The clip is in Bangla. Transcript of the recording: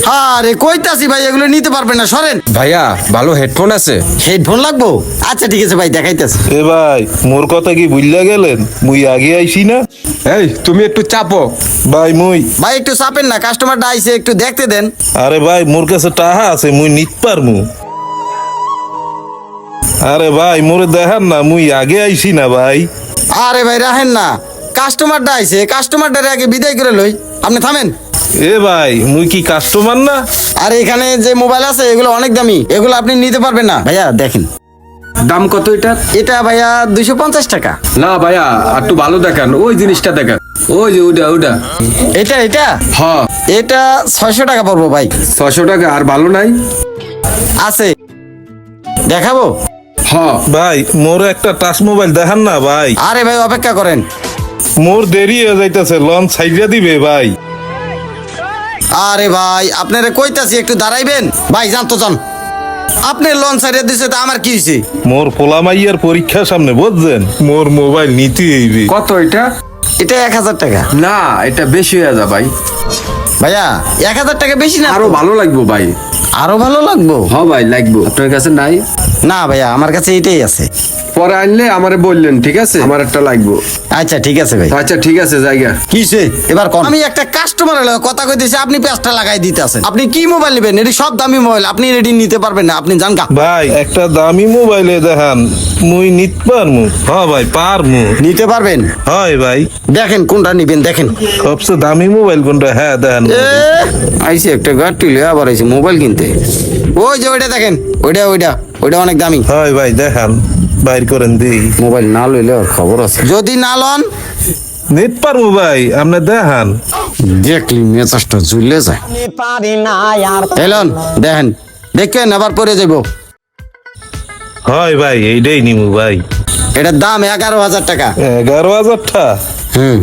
আরে কইতাছি ভাই এগুলো নিতে পারবেন না, সরেন। ভাইয়া ভালো হেডফোন আছে? হেডফোন লাগবো? আচ্ছা ঠিক আছে ভাই, দেখাইতেছি। এ ভাই মোর কথা কি বুঝলা গেলেন? মুই আগে আইছি না। এই তুমি একটু চাপো। ভাই মুই ভাই একটু চাপেন না, কাস্টমারটা আইছে, একটু দেখতে দেন। আরে ভাই মোর কাছে টাহা আছে, মুই নিত পারমু। আরে ভাই মোরে দেখান না, মুই আগে আইছি না ভাই। আরে ভাই রাহেন না, কাস্টমারটা আইছে, কাস্টমারটারে আগে বিদায় করে লই। আপনি থামেন। এ ভাই মুই কি কাস্টমার না? আর এখানে যে মোবাইল আছে এগুলো অনেক দামি, এগুলো আপনি নিতে পারবেন না। ভাইয়া দেখেন, দাম কত এটা? এটা ভাইয়া 250 টাকা। না ভাইয়া একটু ভালো দেখান, ওই জিনিসটা দেখান, ওই যে ওটা ওটা। এটা এটা হ্যাঁ এটা 600 টাকা পড়বো ভাই। 600 টাকা? আর ভালো নাই? আছে, দেখাবো? হ্যাঁ ভাই মোর একটা টাচ মোবাইল দেখান না ভাই। আরে ভাই অপেক্ষা করেন। মোর দেরি হয়ে যাইতেছে, লঞ্চ সাইজা দিবে ভাই। আরে ভাই আপনারা কইতাছি একটু দাঁড়াইবেন। ভাই যান তো যান, আপনি লঞ্চ সাইডে দিছে তো আমার কি হয়েছে? মোর পোলামাইয়ার পরীক্ষা সামনে, বুঝছেন? মোর মোবাইল নিতে হইবে। কত এটা? এটা 1000 টাকা। না এটা বেশি হয়ে যা ভাই। ভাইয়া 1000 টাকা বেশি না? আরো ভালো লাগবো ভাই। আরো ভালো লাগবো? হ্যাঁ ভাই লাগবো। আপনার কাছে নাই? না ভাইয়া আমার কাছে এটাই আছে। পরে আনলে আমারে বললেন, ঠিক আছে? আমার একটা লাগবো। আচ্ছা ঠিক আছে ভাই। আচ্ছা ঠিক আছে জায়গা। কিসে এবার কোন? আমি একটা কাস্টমারের কথা কইতেছি, আপনি পেঁচটা লাগাই দিতেছেন। আপনি কি মোবাইল নেবেন? এটি সব দামি মোবাইল, আপনি এটি নিতে পারবেন না। আপনি জান গা। ভাই একটা দামি মোবাইলে দেখান, মুই নিত পারমু। হ্যাঁ ভাই পারমু। নিতে পারবেন? হয় ভাই। দেখেন কোনটা নিবেন দেখেন। সবচেয়ে দামি মোবাইল কোনটা? হ্যাঁ দেখান। আইসি একটা গাড়ি লয়ে আবার আইসি মোবাইল কিনতে। ওই যে ওইটা দেখেন, ওইটা ওইটা ওইটা অনেক দামি। হয় ভাই দেখান, বাইর করেন দিই। মোবাইল না লইলে ওর খবর আছে। যদি না লন নিত পারমু ভাই, আপনি দেখান। দেখলি মেজাজটা ঝুলে যায়। এলন দেখেন, দেখেন আবার পরে যাইব। হয় ভাই এইটাই নিমু ভাই। এটার দাম 11,000 টাকা। 11,000 টাকা? হুম